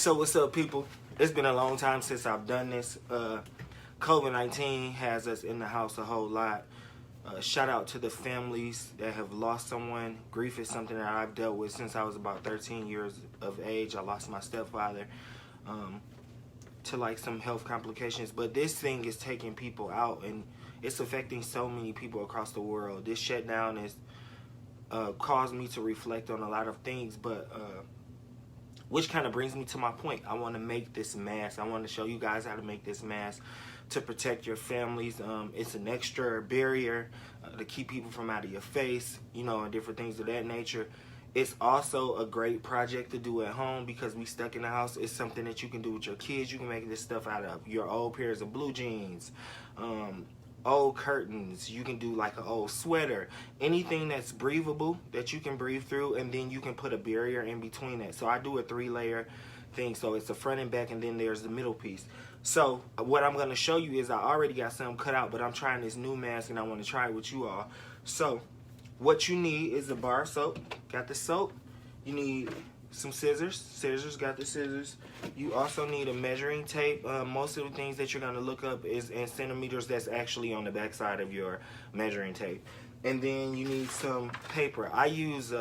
So what's up, people? It's been a long time since I've done this. COVID-19 has us in the house a whole lot. Shout out to the families that have lost someone. Grief is something that I've dealt with since I was about 13 years of age. I lost my stepfather to like some health complications. But this thing is taking people out, and it's affecting so many people across the world. This shutdown has caused me to reflect on a lot of things, but which kind of brings me to my point. I want to make this mask. I want to show you guys how to make this mask to protect your families. It's an extra barrier to keep people from out of your face, you know, and different things of that nature. It's also a great project to do at home because we stuck in the house. It's something that you can do with your kids. You can make this stuff out of your old pairs of blue jeans, old curtains. You can do like an old sweater, anything that's breathable that you can breathe through, and then you can put a barrier in between that. So I do a 3-layer thing. So it's the front and back, and then there's the middle piece. So what I'm going to show you is I already got some cut out, but I'm trying this new mask and I want to try it with you all. So what you need is a bar of soap. Got the soap. You need some scissors. Got the scissors. You also need a measuring tape. Most of the things that you're going to look up is in centimeters. That's actually on the back side of your measuring tape. And then you need some paper. I use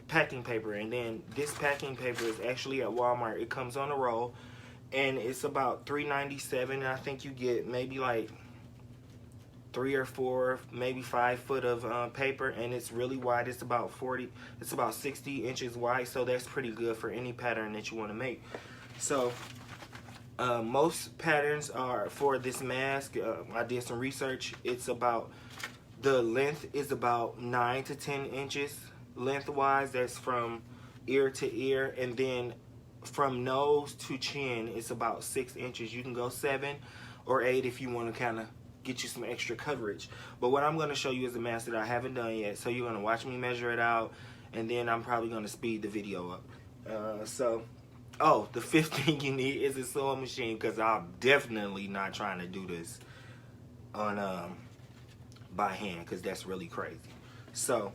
packing paper, and then this packing paper is actually at Walmart. It comes on a roll, and it's about $3.97, and I think you get maybe like 3 or 4, maybe 5 foot of paper, and it's really wide. It's about 60 inches wide, so that's pretty good for any pattern that you want to make. So most patterns are for this mask. I did some research. The length is about 9 to 10 inches lengthwise. That's from ear to ear, and then from nose to chin it's about 6 inches. You can go 7 or 8 if you want to kind of get you some extra coverage. But what I'm going to show you is a mask that I haven't done yet. So you're going to watch me measure it out, and then I'm probably going to speed the video up. The fifth thing you need is a sewing machine, because I'm definitely not trying to do this on by hand, because that's really crazy. So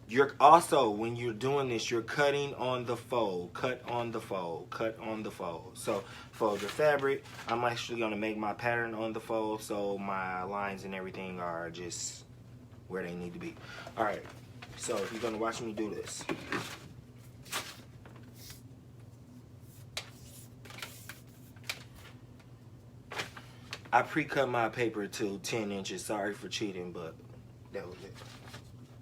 you're also, when you're doing this, you're cutting on the fold. Cut on the fold. Cut on the fold. So fold your fabric. I'm actually going to make my pattern on the fold, so my lines and everything are just where they need to be. Alright, so you're going to watch me do this. I pre-cut my paper to 10 inches. Sorry for cheating, but that was it.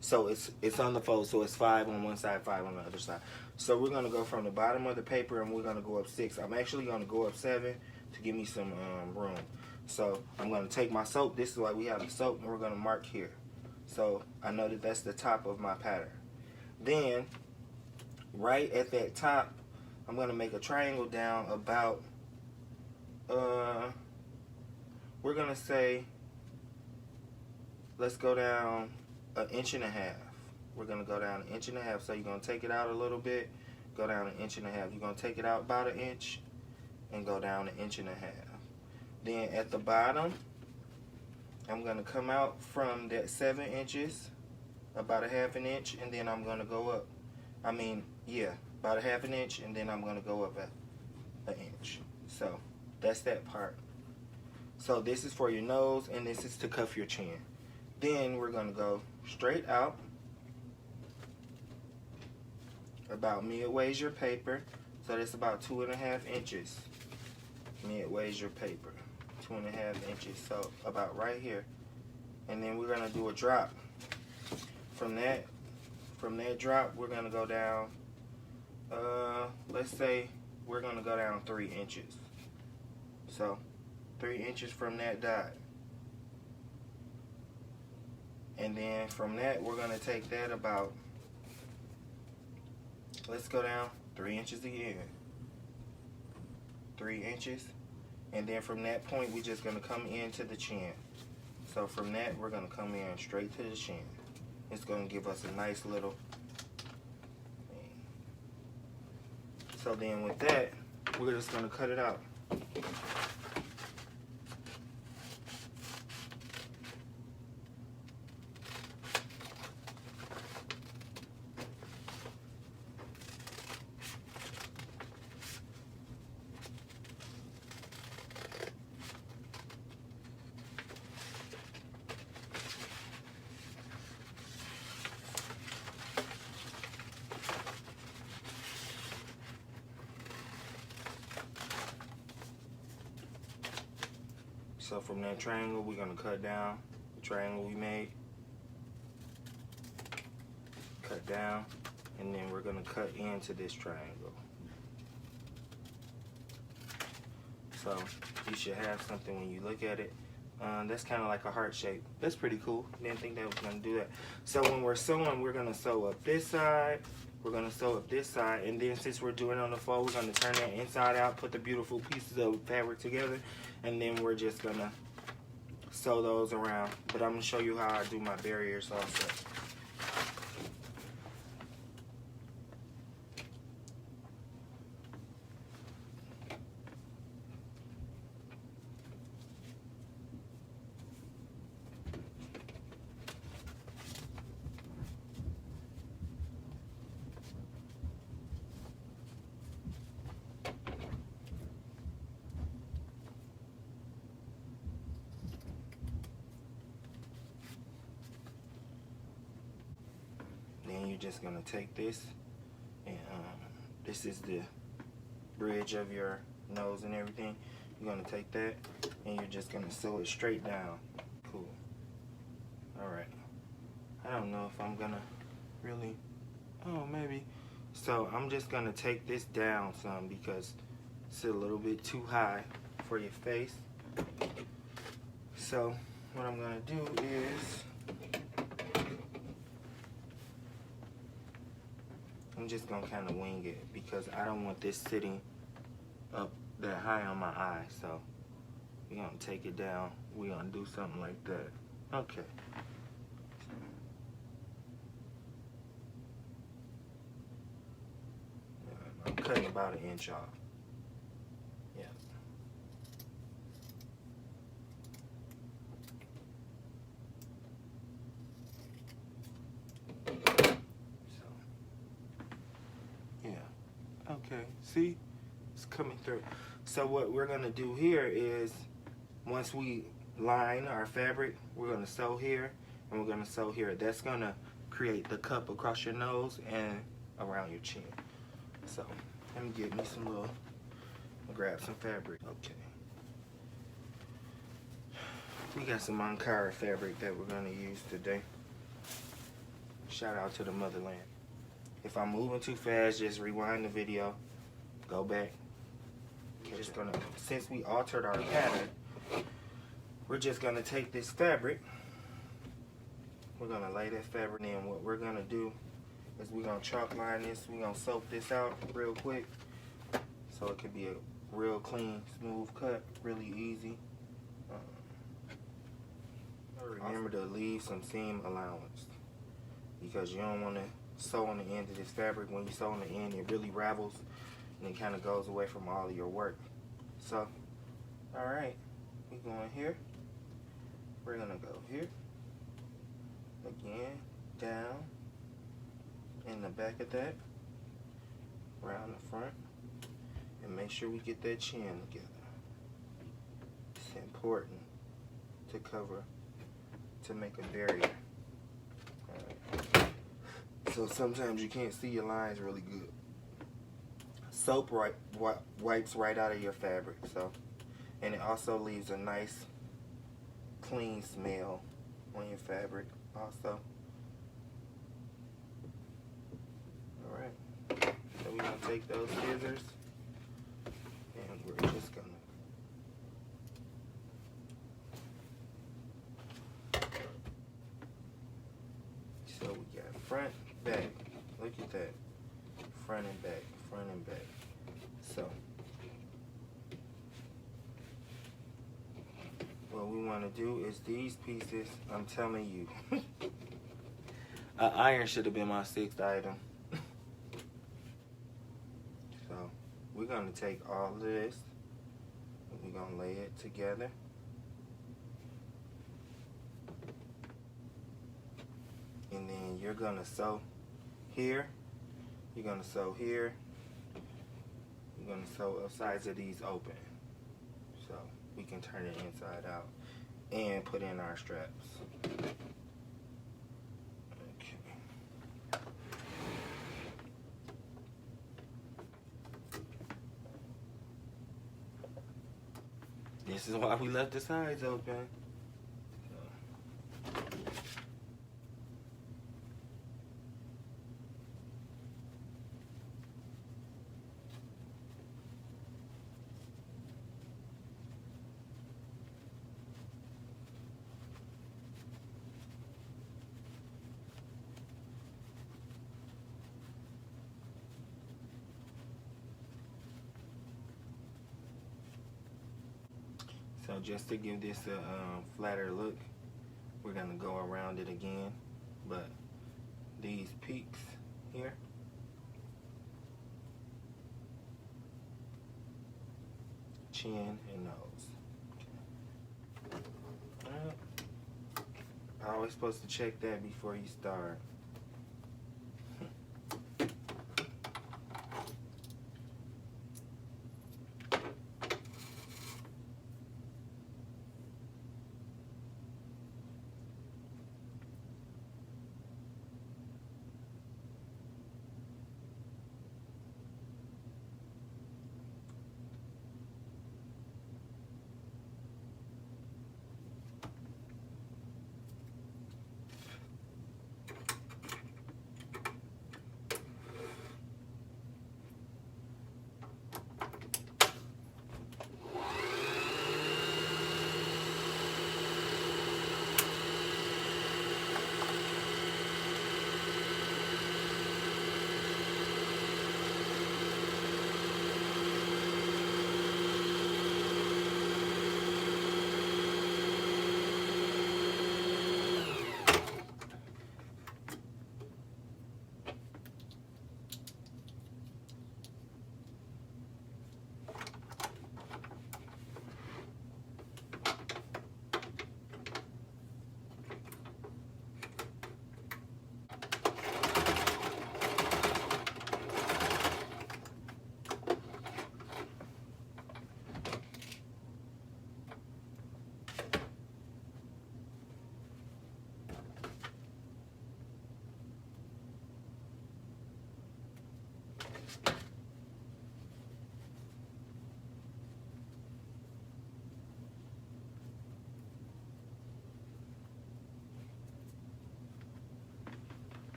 So it's on the fold, so it's 5 on one side, 5 on the other side. So we're going to go from the bottom of the paper, and we're going to go up 6. I'm actually going to go up 7 to give me some room. So I'm going to take my soap. This is why we have the soap, and we're going to mark here. So I know that that's the top of my pattern. Then right at that top, I'm going to make a triangle down about, we're going to say, let's go down 1.5 inches. We're going to go down 1.5 inches. So you're going to take it out a little bit, go down 1.5 inches. You're going to take it out about 1 inch and go down 1.5 inches. Then at the bottom, I'm going to come out from that 7 inches about 1/2 inch, and then I'm going to go up. About 1/2 inch, and then I'm going to go up 1 inch. So that's that part. So this is for your nose, and this is to cuff your chin. Then we're going to go straight out about midways your paper. So that's about 2.5 inches. Midways your paper, 2.5 inches. So about right here. And then we're going to do a drop. From that drop, we're going to go down, let's say we're going to go down 3 inches. So 3 inches from that dot. And then from that, we're going to take that about, let's go down 3 inches again. 3 inches. And then from that point, we're just going to come into the chin. So from that, we're going to come in straight to the chin. It's going to give us a nice little thing. So then with that, we're just going to cut it out. So from that triangle, we're gonna cut down the triangle we made. Cut down, and then we're gonna cut into this triangle. So you should have something when you look at it. That's kind of like a heart shape. That's pretty cool. Didn't think that was gonna do that. So when we're sewing, we're gonna sew up this side. We're gonna sew up this side, and then since we're doing it on the fold, we're gonna turn that inside out, put the beautiful pieces of fabric together, and then we're just gonna sew those around. But I'm gonna show you how I do my barriers also. Then you're just gonna take this, and this is the bridge of your nose and everything. You're gonna take that, and you're just gonna sew it straight down. Cool. All right. I don't know if I'm gonna really. Oh, maybe. So I'm just gonna take this down some because it's a little bit too high for your face. So what I'm gonna do is I'm just gonna kind of wing it because I don't want this sitting up that high on my eye. So we're gonna take it down. We're gonna do something like that. Okay. I'm cutting about 1 inch off. Yeah. So, yeah. Okay. See? It's coming through. So what we're gonna do here is once we line our fabric, we're gonna sew here and we're gonna sew here. That's gonna create the cup across your nose and around your chin. So let me get me some little, grab some fabric. Okay. We got some Ankara fabric that we're gonna use today. Shout out to the motherland. If I'm moving too fast, just rewind the video, go back. We're just gonna, since we altered our pattern, we're just gonna take this fabric, we're gonna lay that fabric in. What we're gonna do is we're gonna chalk line this, we're gonna soak this out real quick so it could be a real clean, smooth cut, really easy. Remember to leave some seam allowance because you don't want to sew on the end of this fabric. When you sew on the end, it really ravels and it kind of goes away from all of your work. So, all right, we're going here. We're gonna go here again, down in the back of that, around the front, and make sure we get that chin together. It's important to cover, to make a barrier. Right. So sometimes you can't see your lines really good. Soap wipes right out of your fabric, so, and it also leaves a nice clean smell on your fabric also. Alright, so we're going to take those scissors and we're just going to, so we got front, back, look at that, front and back, front and back. So what we want to do is these pieces, I'm telling you, an iron should have been my 6th item. So we're going to take all of this and we're going to lay it together. And then you're going to sew here, you're going to sew here, you're going to sew up sides of these open. So we can turn it inside out and put in our straps. Okay. This is why we left the sides open. So just to give this a flatter look, we're gonna go around it again, but these peaks here, chin and nose. Okay. Alright. Always supposed to check that before you start.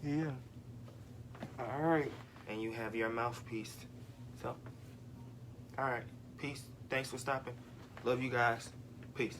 Yeah. All right. And you have your mouthpiece. So, all right. Peace. Thanks for stopping. Love you guys. Peace.